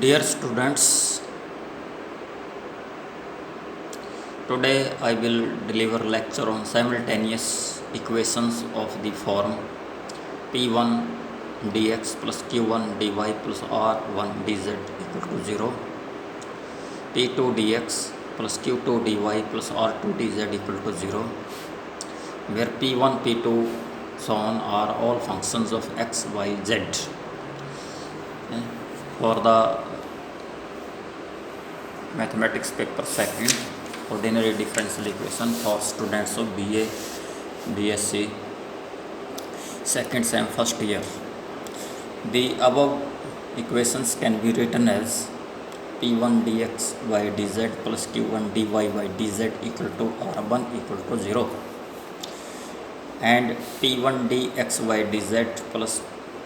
Dear students, today I will deliver lecture on simultaneous equations of the form P1 dx plus Q1 dy plus R1 dz equal to 0, P2 dx plus Q2 dy plus R2 dz equal to 0, where P1, P2, so on are all functions of x, y, z. For the mathematics paper second, ordinary differential equation for students of BA, BSc, second sem first year. The above equations can be written as P1 dx y dz plus Q1 dy y dz equal to R1 equal to 0, and P1 dx y dz plus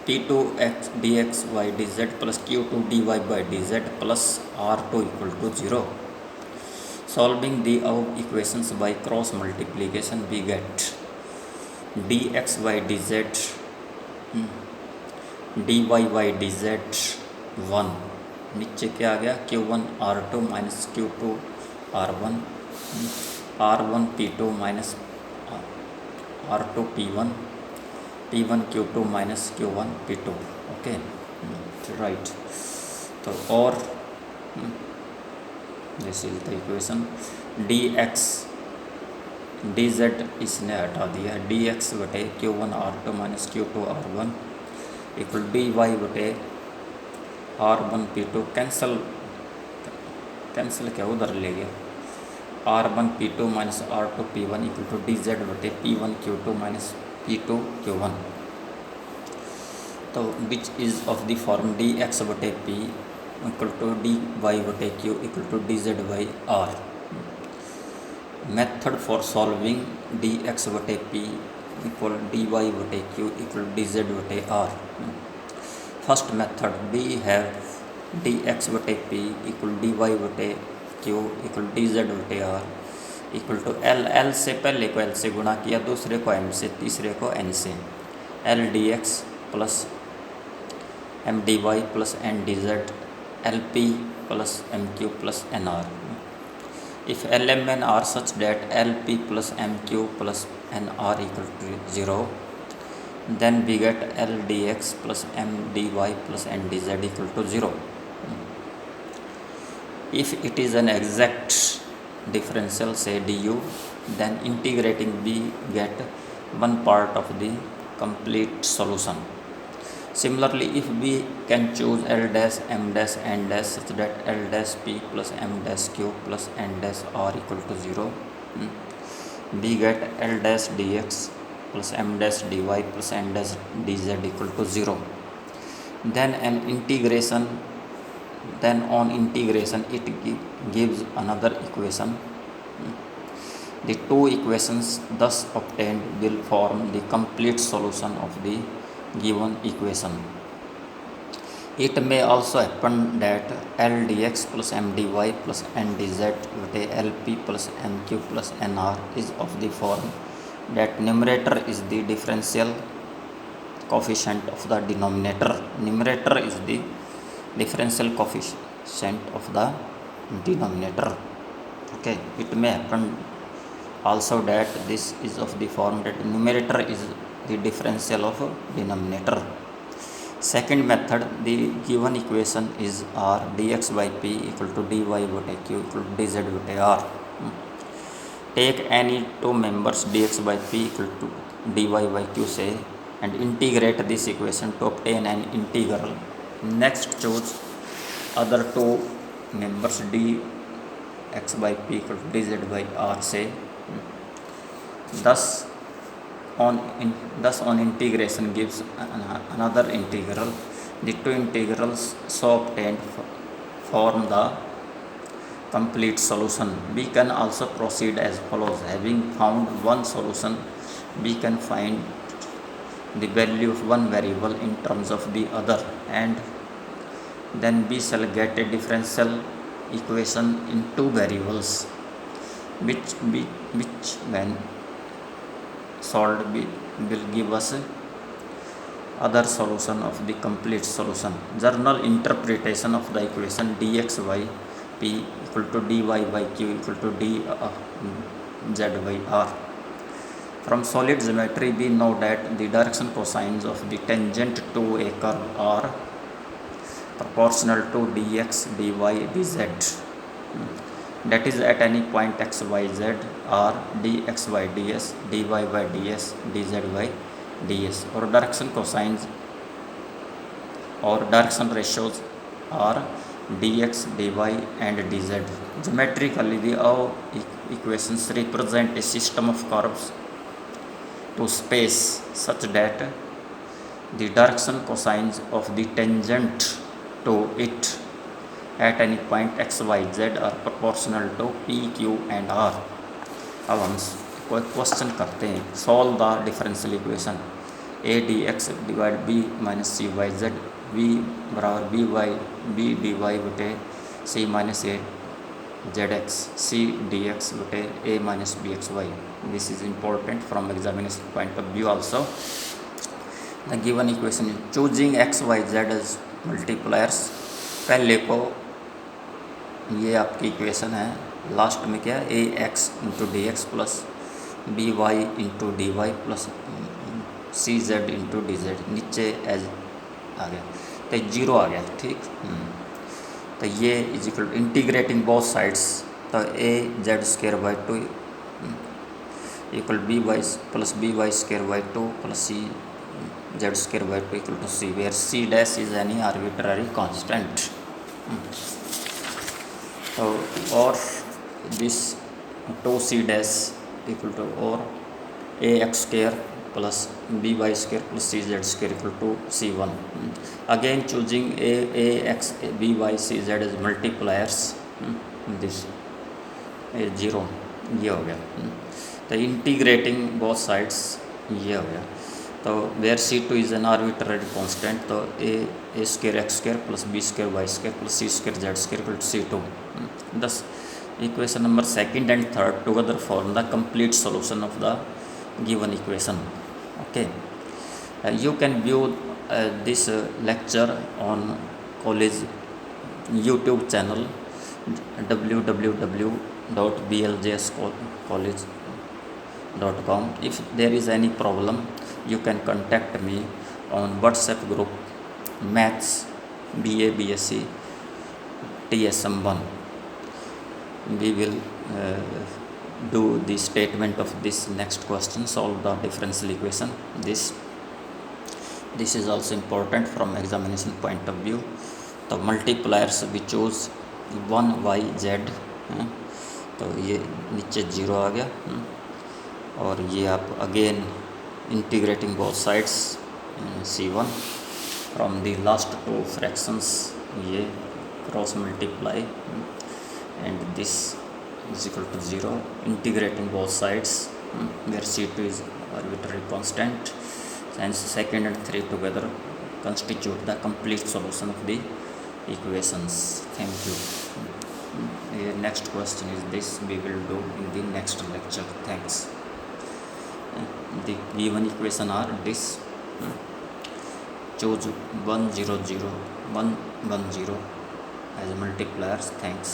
P2 x dx y dz plus Q2 dy by dz plus R2 equal to 0. Solving the above equations by cross multiplication, we get dx y dz dy y dz 1, नीचे क्या आ गया Q1 R2 minus Q2 R1, R1 P2 minus R2 P1, P1 Q2 minus Q1 P2. Okay, right. तो और this is the equation dx dz इसने हटा दिया, dx बटे Q1 R2 minus Q2 R1 equal dy बटे R1 P2 cancel क्या उधर ले गया, R1 P2 minus R2 P1 equal to dz बटे P1 Q2 minus P2 Q1. तो which is of the form dx बटे P इक्वल टू dy बटे Q equal to dz by R. Method for solving dx बटे P equal dy बटे Q equal dz बटे R. First method we have dx बटे P equal dy बटे Q equal dz बटे R equal to L से पहले को L से गुणा किया, दूसरे को M से, तीसरे को N से. L dx plus M dy plus N dz LP plus MQ plus NR. If Lm and R such that LP plus MQ plus NR equal to 0, then we get L dx plus M dy plus N dz equal to 0. If it is an exact differential, say du, then integrating we get one part of the complete solution. Similarly, if we can choose L dash M dash N dash such that L dash P plus M dash Q plus N dash R equal to 0, we get L dash dx plus M dash dy plus N dash dz equal to 0. Then on integration it gives another equation. The two equations thus obtained will form the complete solution of the given equation. It may also happen that L dx plus M dy plus N dz bate LP plus MQ plus NR is of the form that numerator is the differential coefficient of the denominator. Numerator is the differential coefficient of the denominator. Okay, it may happen also that this is of the form that numerator is the differential of denominator. Second method, the given equation is R dx by P equal to dy bate Q equal to dz bate R. Take any two members dx by P equal to dy by Q say and integrate this equation to obtain an integral. Next choose other two members dx by P equal to dz by R say. Thus on integration gives another integral. The two integrals so obtained form the complete solution. We can also proceed as follows. Having found one solution, we can find the value of one variable in terms of the other, and then we shall get a differential equation in two variables, which when solved will give us other solution of the complete solution. General interpretation of the equation dx by p equal to dy by q equal to dz by r. From solid geometry, we know that the direction cosines of the tangent to a curve are proportional to dx, dy, dz. That is, at any point x, y, z are dx by ds, dy by ds, dz by ds. Or direction cosines or direction ratios are dx, dy and dz. Geometrically, the above equations represent a system of curves to space such that the direction cosines of the tangent to it at any point x, y, z are proportional to p, q and r. अब हम कोई question करते हैं. Solve the differential equation a dx divide b minus C Y Z v बराबर b dy बटे c minus a Z X c dx बटे a minus B X Y. This is important from examination point of view also. The given equation choosing X Y Z as multipliers. पहले को ये आपकी equation है. Last में क्या है, A X into D X plus B Y into D Y plus C Z into D Z. नीचे एज आ गया तो जीरो आ गया. ठीक. तो ये is equal integrating both sides. तो A Z square by two equal B Y plus B Y square by two plus C Z square by two equal to C, where C dash is any arbitrary constant. तो और this two C dash equal to और A X square plus B Y square plus C Z square equal to C one. Again choosing A X B Y C Z as multipliers. This zero ये हो गया. तो integrating both sides ये हो गया. तो where C two is an arbitrary constant. तो A square X square plus B square Y square plus C square Z square equal to C two. Thus, equation number second and third together form the complete solution of the given equation. Okay. You can view this lecture on college YouTube channel www.bljscollege.com. If there is any problem, you can contact me on WhatsApp group Maths BA BSc TSM1. We will do the statement of this next question. Solve the differential equation. This is also important from examination point of view. तो multipliers we choose 1yz. तो ये नीचे zero आ गया. और ये आप again integrating both sides c1 from the last two fractions ये cross multiply and this is equal to 0. Integrating both sides where c2 is arbitrary constant, and second and third together constitute the complete solution of the equations. Thank you. Next question is this we will do in the next lecture. Thanks. The given equation are this. Choose 1 0 0 1 1 0 as multipliers. Thanks.